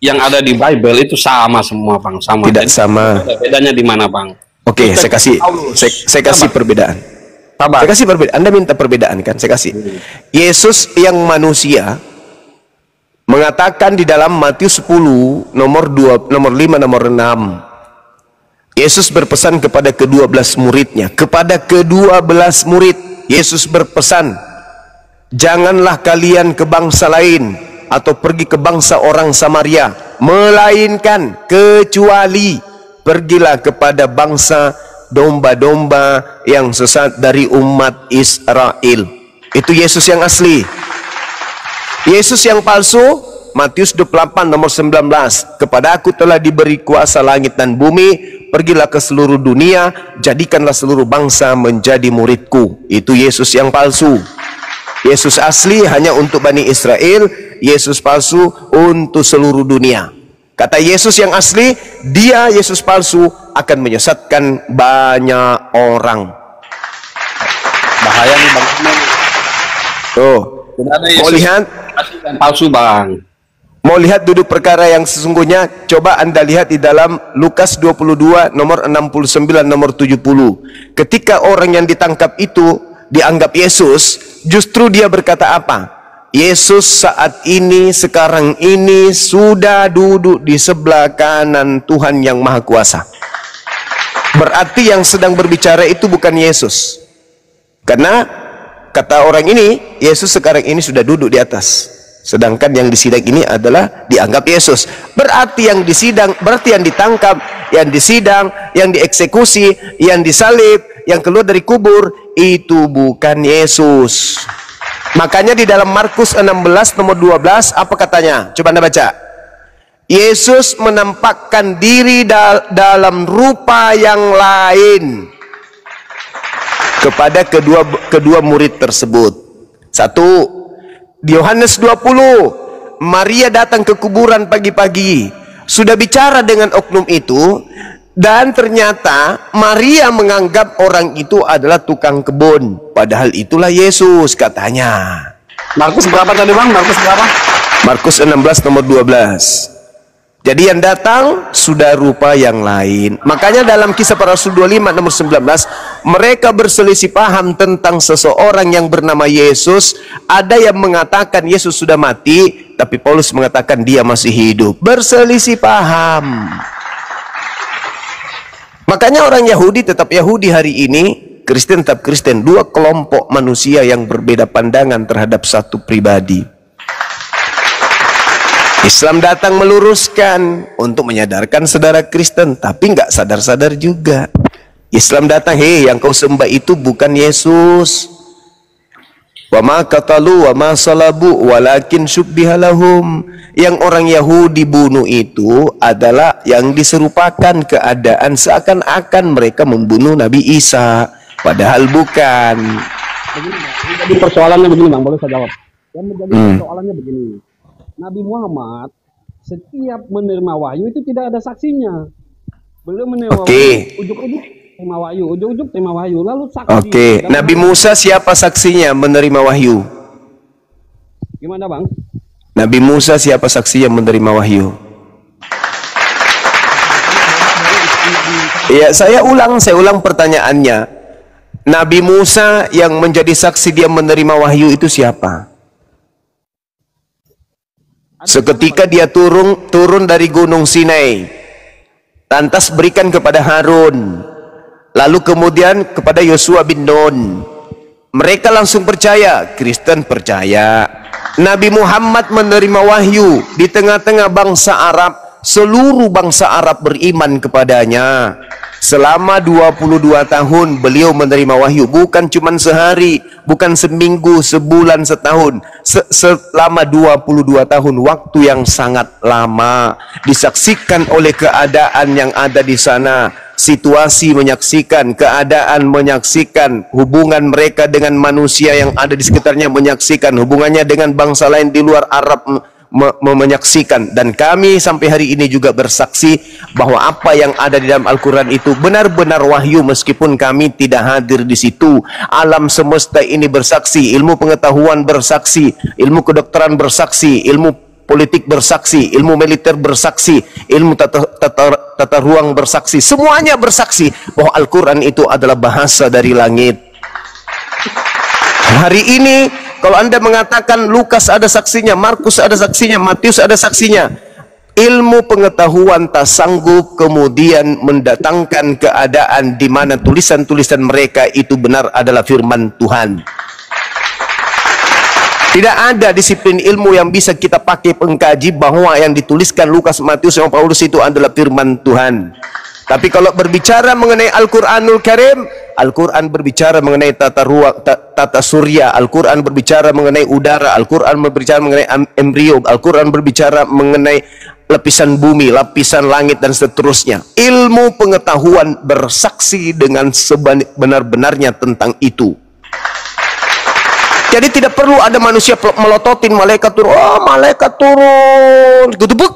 yang ada di Bible itu sama semua Bang, sama. Tidak Jadi, sama. bedanya di mana Bang? Oke, saya kasih perbedaan. Sabar. Saya kasih perbedaan. Anda minta perbedaan kan? Saya kasih. Yesus yang manusia mengatakan di dalam Matius 10 nomor 5 nomor 6. Yesus berpesan kepada ke-12 muridnya. Kepada ke-12 murid Yesus berpesan, janganlah kalian ke bangsa lain atau pergi ke bangsa orang Samaria, melainkan kecuali pergilah kepada bangsa domba-domba yang sesat dari umat Israel. Itu Yesus yang asli. Yesus yang palsu, Matius 28 nomor 19. Kepada aku telah diberi kuasa langit dan bumi, pergilah ke seluruh dunia, jadikanlah seluruh bangsa menjadi muridku. Itu Yesus yang palsu. Yesus asli hanya untuk Bani Israel, Yesus palsu untuk seluruh dunia. Kata Yesus yang asli, dia Yesus palsu akan menyesatkan banyak orang. Bahaya nih Bang. Tuh, mau lihat? Asli dan palsu Bang. Mau lihat duduk perkara yang sesungguhnya? Coba Anda lihat di dalam Lukas 22 nomor 69 nomor 70. Ketika orang yang ditangkap itu dianggap Yesus, justru dia berkata apa? Yesus saat ini, sekarang ini sudah duduk di sebelah kanan Tuhan yang Maha Kuasa. Berarti yang sedang berbicara itu bukan Yesus. Karena kata orang ini, Yesus sekarang ini sudah duduk di atas. Sedangkan yang disidang ini adalah dianggap Yesus. Berarti yang disidang, berarti yang ditangkap, yang disidang, yang dieksekusi, yang disalib, yang keluar dari kubur, itu bukan Yesus. Makanya di dalam Markus 16 nomor 12 apa katanya? Coba Anda baca. Yesus menampakkan diri dalam rupa yang lain kepada kedua murid tersebut. Satu, di Yohanes 20, Maria datang ke kuburan pagi-pagi. Sudah bicara dengan oknum itu, Dan ternyata Maria menganggap orang itu adalah tukang kebun, padahal itulah Yesus katanya. Markus berapa tadi bang? Markus berapa? Markus 16 nomor 12. Jadi yang datang sudah rupa yang lain. Makanya dalam Kisah Para Rasul 25 nomor 19, mereka berselisih paham tentang seseorang yang bernama Yesus. Ada yang mengatakan Yesus sudah mati, tapi Paulus mengatakan dia masih hidup. Berselisih paham. Makanya orang Yahudi tetap Yahudi hari ini, Kristen tetap Kristen. Dua kelompok manusia yang berbeda pandangan terhadap satu pribadi. Islam datang meluruskan untuk menyadarkan saudara Kristen, tapi nggak sadar-sadar juga. Islam datang, hei, yang kau sembah itu bukan Yesus. Wa ma qatalu wa ma salabu walakin syubbiha lahum. Yang orang Yahudi bunuh itu adalah yang diserupakan keadaan seakan-akan mereka membunuh Nabi Isa, padahal bukan. Jadi persoalannya begini bang, boleh saya jawab? Yang menjadi persoalannya begini. Nabi Muhammad setiap menerima wahyu itu tidak ada saksinya. Beliau menerima wahyu, ujuk-ujuk terima wahyu, ujuk-ujuk terima wahyu, lalu saksi. Nabi Musa siapa saksinya menerima wahyu? Gimana bang? Nabi Musa siapa saksinya menerima wahyu? Ya, saya ulang pertanyaannya. Nabi Musa yang menjadi saksi dia menerima wahyu itu siapa? Seketika dia turun dari gunung Sinai, lantas berikan kepada Harun, lalu kemudian kepada Yosua bin Nun. Mereka langsung percaya, Kristen percaya. Nabi Muhammad menerima wahyu di tengah-tengah bangsa Arab. Seluruh bangsa Arab beriman kepadanya. Selama 22 tahun beliau menerima wahyu, bukan cuma sehari, bukan seminggu, sebulan, setahun. Selama 22 tahun, waktu yang sangat lama. Disaksikan oleh keadaan yang ada di sana. Situasi menyaksikan, keadaan menyaksikan, hubungan mereka dengan manusia yang ada di sekitarnya menyaksikan, hubungannya dengan bangsa lain di luar Arab menyaksikan. Dan kami sampai hari ini juga bersaksi bahwa apa yang ada di dalam Al-Quran itu benar-benar wahyu, meskipun kami tidak hadir di situ. Alam semesta ini bersaksi, ilmu pengetahuan bersaksi, ilmu kedokteran bersaksi, ilmu politik bersaksi, ilmu militer bersaksi, ilmu tata ruang bersaksi, semuanya bersaksi bahwa Al-Quran itu adalah bahasa dari langit. Hari ini kalau Anda mengatakan Lukas ada saksinya, Markus ada saksinya, Matius ada saksinya, ilmu pengetahuan tak sanggup kemudian mendatangkan keadaan di mana tulisan-tulisan mereka itu benar adalah firman Tuhan. Tidak ada disiplin ilmu yang bisa kita pakai pengkaji bahwa yang dituliskan Lukas, Matius, dan Paulus itu adalah firman Tuhan. Tapi kalau berbicara mengenai Al-Quranul Karim, Al-Quran berbicara mengenai tata ruang, tata surya, Al-Quran berbicara mengenai udara, Al-Quran berbicara mengenai embrio, Al-Quran berbicara mengenai lapisan bumi, lapisan langit, dan seterusnya. Ilmu pengetahuan bersaksi dengan sebenar-benarnya tentang itu. Jadi tidak perlu ada manusia melototin malaikat turun. Oh, malaikat turun, getubuk,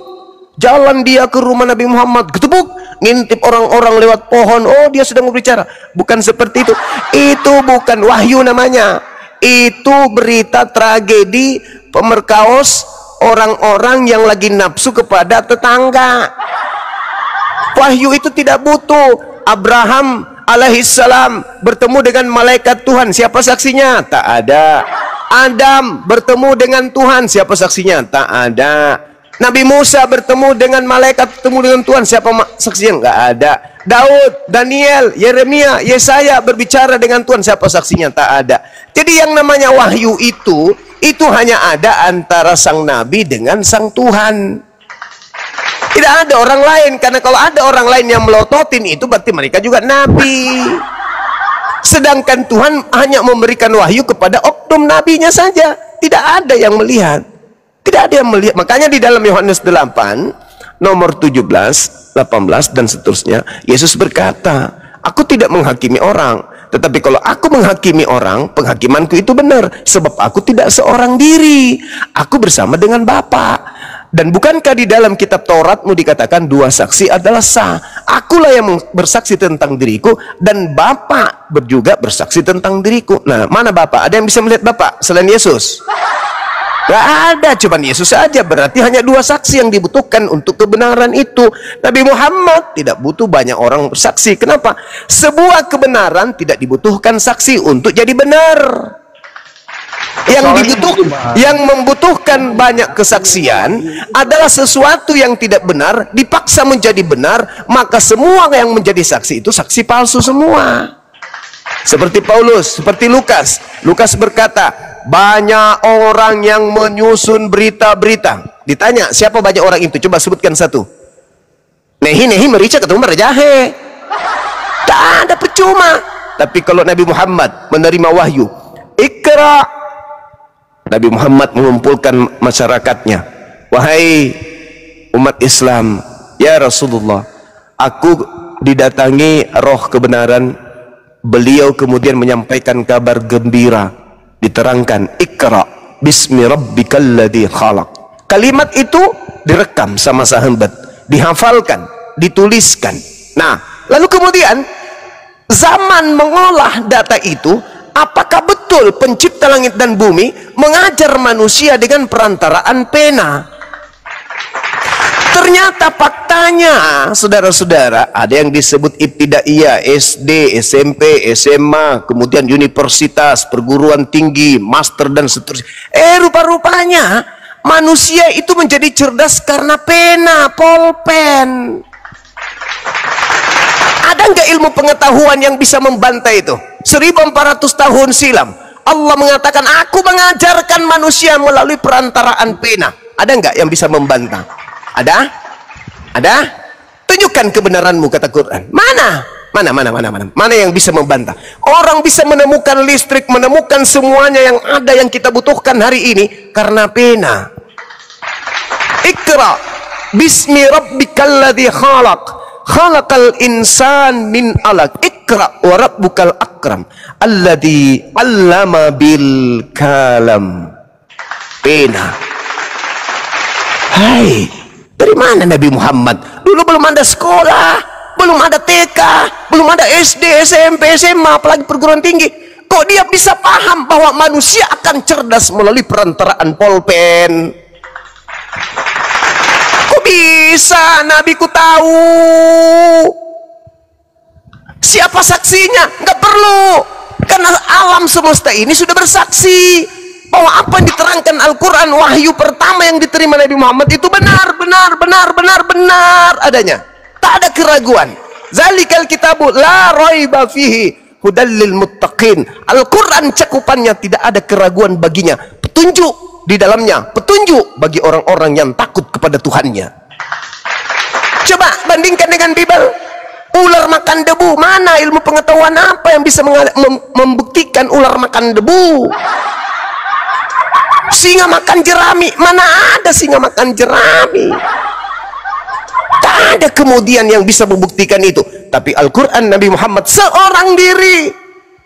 jalan dia ke rumah Nabi Muhammad, getubuk, ngintip orang-orang lewat pohon. Oh, dia sedang berbicara. Bukan seperti itu. Itu bukan wahyu namanya. Itu berita tragedi pemerkaos orang-orang yang lagi nafsu kepada tetangga. Wahyu itu tidak butuh. Abraham alaihissalam bertemu dengan malaikat Tuhan, siapa saksinya? Tak ada. Adam bertemu dengan Tuhan, siapa saksinya? Tak ada. Nabi Musa bertemu dengan malaikat, bertemu dengan Tuhan, siapa saksinya? Enggak ada. Daud, Daniel, Yeremia, Yesaya berbicara dengan Tuhan, siapa saksinya? Tak ada. Jadi yang namanya wahyu itu hanya ada antara sang nabi dengan sang Tuhan. Tidak ada orang lain, karena kalau ada orang lain yang melototin itu berarti mereka juga nabi. Sedangkan Tuhan hanya memberikan wahyu kepada oknum nabinya saja. Tidak ada yang melihat. Tidak ada yang melihat. Makanya di dalam Yohanes 8 nomor 17, 18 dan seterusnya, Yesus berkata, aku tidak menghakimi orang, tetapi kalau aku menghakimi orang, penghakimanku itu benar, sebab aku tidak seorang diri, aku bersama dengan Bapa. Dan bukankah di dalam kitab Tauratmu dikatakan 2 saksi adalah sah? Akulah yang bersaksi tentang diriku dan Bapa juga bersaksi tentang diriku. Nah, mana Bapa? Ada yang bisa melihat Bapa selain Yesus? Gak ada, cuman Yesus saja. Berarti hanya 2 saksi yang dibutuhkan untuk kebenaran itu. Nabi Muhammad tidak butuh banyak orang bersaksi. Kenapa? Sebuah kebenaran tidak dibutuhkan saksi untuk jadi benar. Yang membutuhkan banyak kesaksian adalah sesuatu yang tidak benar dipaksa menjadi benar, maka semua yang menjadi saksi itu saksi palsu semua. Seperti Paulus, seperti Lukas. Lukas berkata, banyak orang yang menyusun berita-berita. Ditanya, siapa banyak orang itu? Coba sebutkan satu. Nehi merica ketemu merajahe. Tak ada, percuma. Tapi kalau Nabi Muhammad menerima wahyu, Iqra, Nabi Muhammad mengumpulkan masyarakatnya. Wahai umat Islam, ya Rasulullah, aku didatangi roh kebenaran. Beliau kemudian menyampaikan kabar gembira. Diterangkan, Iqra bismi rabbikal ladzi khalaq. Kalimat itu direkam sama sahabat, dihafalkan, dituliskan. Nah, lalu kemudian zaman mengolah data itu, apakah betul pencipta langit dan bumi mengajar manusia dengan perantaraan pena? Ternyata faktanya, saudara-saudara, ada yang disebut ibtidaiyah, SD, SMP, SMA, kemudian universitas, perguruan tinggi, master dan seterusnya. Rupa-rupanya manusia itu menjadi cerdas karena pena, pulpen. Ada nggak ilmu pengetahuan yang bisa membantah itu? 1400 tahun silam Allah mengatakan, aku mengajarkan manusia melalui perantaraan pena. Ada nggak yang bisa membantah? Ada? Ada? Tunjukkan kebenaranmu, kata Quran. Mana yang bisa membantah? Orang bisa menemukan listrik, menemukan semuanya yang ada yang kita butuhkan hari ini karena pena. Iqra bismi rabbikal ladzi khalaq. Khalaqal insan min alaq. Iqra wa rabbukal akram alladzi 'allama bil kalam. Pena. Hai, dari mana Nabi Muhammad? Dulu belum ada sekolah, belum ada TK, belum ada SD, SMP, SMA, apalagi perguruan tinggi. Kok dia bisa paham bahwa manusia akan cerdas melalui perantaraan pulpen? Kok bisa? Nabi ku tahu. Siapa saksinya? Nggak perlu, karena alam semesta ini sudah bersaksi bahwa apa yang diterangkan Al-Quran, wahyu pertama yang diterima Nabi Muhammad itu benar adanya. Tak ada keraguan. Zalikal kitabu la raiba fihi hudal lil muttaqin. Al-Quran cakupannya tidak ada keraguan baginya. Petunjuk di dalamnya, petunjuk bagi orang-orang yang takut kepada Tuhannya. Coba bandingkan dengan Bible. Ular makan debu, mana ilmu pengetahuan apa yang bisa membuktikan ular makan debu? Singa makan jerami, mana ada singa makan jerami? Tak ada kemudian yang bisa membuktikan itu. Tapi Al-Quran Nabi Muhammad seorang diri,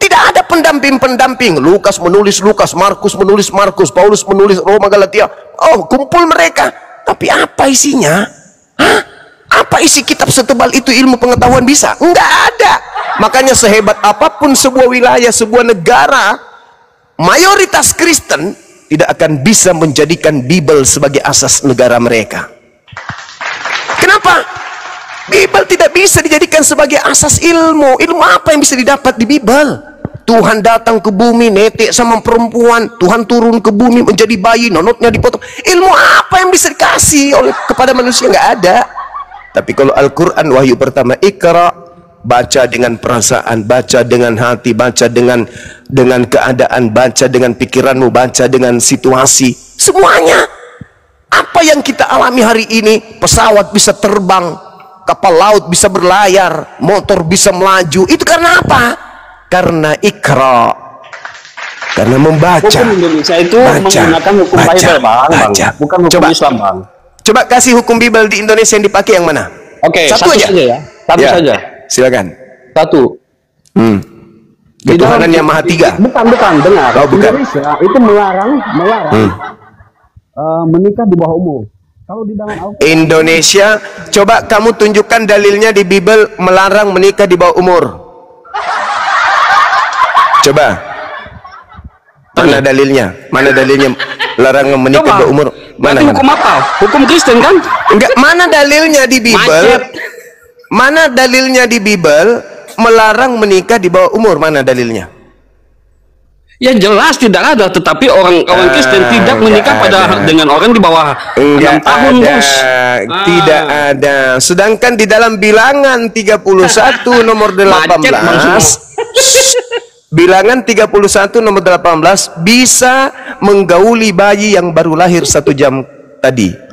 tidak ada pendamping-pendamping. Lukas menulis Lukas, Markus menulis Markus, Paulus menulis Roma, Galatia. Oh, kumpul mereka. Tapi apa isinya? Hah? Apa isi kitab setebal itu ilmu pengetahuan bisa? Enggak ada. Makanya sehebat apapun sebuah wilayah, sebuah negara, mayoritas Kristen tidak akan bisa menjadikan Bible sebagai asas negara mereka. Kenapa? Bible tidak bisa dijadikan sebagai asas ilmu. Ilmu apa yang bisa didapat di Bible? Tuhan datang ke bumi, netek sama perempuan. Tuhan turun ke bumi menjadi bayi, nonotnya dipotong. Ilmu apa yang bisa dikasih kepada manusia? Nggak ada. Tapi kalau Al-Quran wahyu pertama, Iqra, baca dengan perasaan, baca dengan hati, baca dengan keadaan, baca dengan pikiranmu, baca dengan situasi, semuanya. Apa yang kita alami hari ini, pesawat bisa terbang, kapal laut bisa berlayar, motor bisa melaju, itu karena apa? Karena Iqra, karena membaca. Hukum Indonesia itu menggunakan hukum Bible, Bang, bukan hukum Islam, Bang. Coba kasih hukum Bible di Indonesia yang dipakai yang mana? Oke, satu aja ya. Satu saja. Silakan. Satu. Ketuhanan yang Maha Tiga. Bukan, dengar. Oh, bukan. Indonesia itu melarang menikah di bawah umur. Kalau di dalam Indonesia, coba kamu tunjukkan dalilnya di Bible melarang menikah di bawah umur. Coba. Mana dalilnya? Mana dalilnya larang menikah di bawah umur? Mana? Hukum apa? Hukum Kristen kan? Enggak, mana dalilnya di Bible? Mana dalilnya di Bible melarang menikah di bawah umur? Mana dalilnya? Ya jelas tidak ada, tetapi orang Kristen tidak menikah dengan orang di bawah 6 tahun, Bos. Tidak ada. Sedangkan di dalam Bilangan 31 nomor 18, Bilangan 31 nomor 18 bisa menggauli bayi yang baru lahir 1 jam tadi.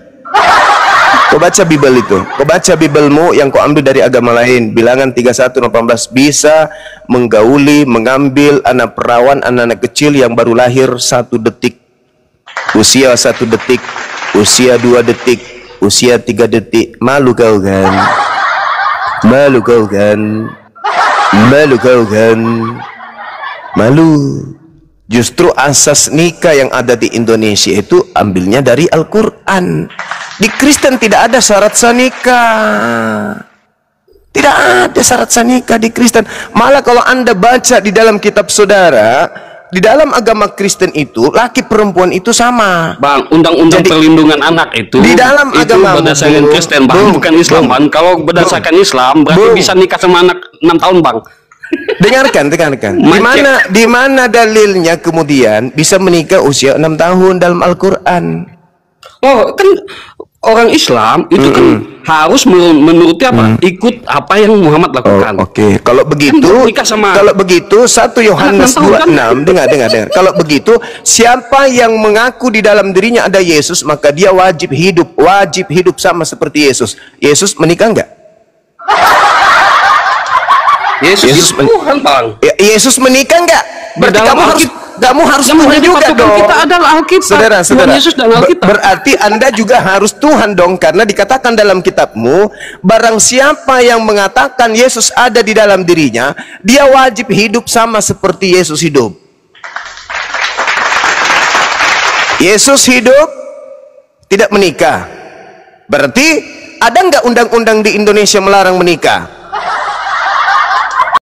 Kau baca Bible itu, kau baca Biblemu yang kau ambil dari agama lain. Bilangan 31 nomor 18 bisa menggauli, mengambil anak perawan, anak-anak kecil yang baru lahir 1 detik, usia 1 detik, usia 2 detik, usia 3 detik. Malu kau kan? Malu kau kan? Malu kau kan? Malu. Justru asas nikah yang ada di Indonesia itu ambilnya dari Al-Quran. Di Kristen tidak ada syarat sah nikah. Tidak ada syarat sah nikah di Kristen. Malah kalau Anda baca di dalam kitab saudara, di dalam agama Kristen itu laki perempuan itu sama. Bang, undang-undang perlindungan anak itu di dalam itu agama berdasarkan Kristen, Bang, bukan Islam, Bang. Kalau berdasarkan Islam berarti bisa nikah sama anak 6 tahun, Bang. Dengarkan. Di mana dalilnya kemudian bisa menikah usia 6 tahun dalam Al-Qur'an? Oh, kan orang Islam itu kan harus menuruti apa? Ikut apa yang Muhammad lakukan. Oke. Kalau begitu, kalau begitu 1 Yohanes 2:6, dengar. Kalau begitu, siapa yang mengaku di dalam dirinya ada Yesus, maka dia wajib hidup sama seperti Yesus. Yesus menikah enggak? Yesus Tuhan, Bang. Yesus menikah enggak? Berarti kamu harus Tuhan juga dong. Kita adalah Alkitab. Saudara. Yesus dan Alkitab. Berarti Anda juga harus Tuhan dong, karena dikatakan dalam kitabmu, barang siapa yang mengatakan Yesus ada di dalam dirinya, dia wajib hidup sama seperti Yesus hidup. Yesus hidup, tidak menikah. Berarti ada nggak undang-undang di Indonesia melarang menikah?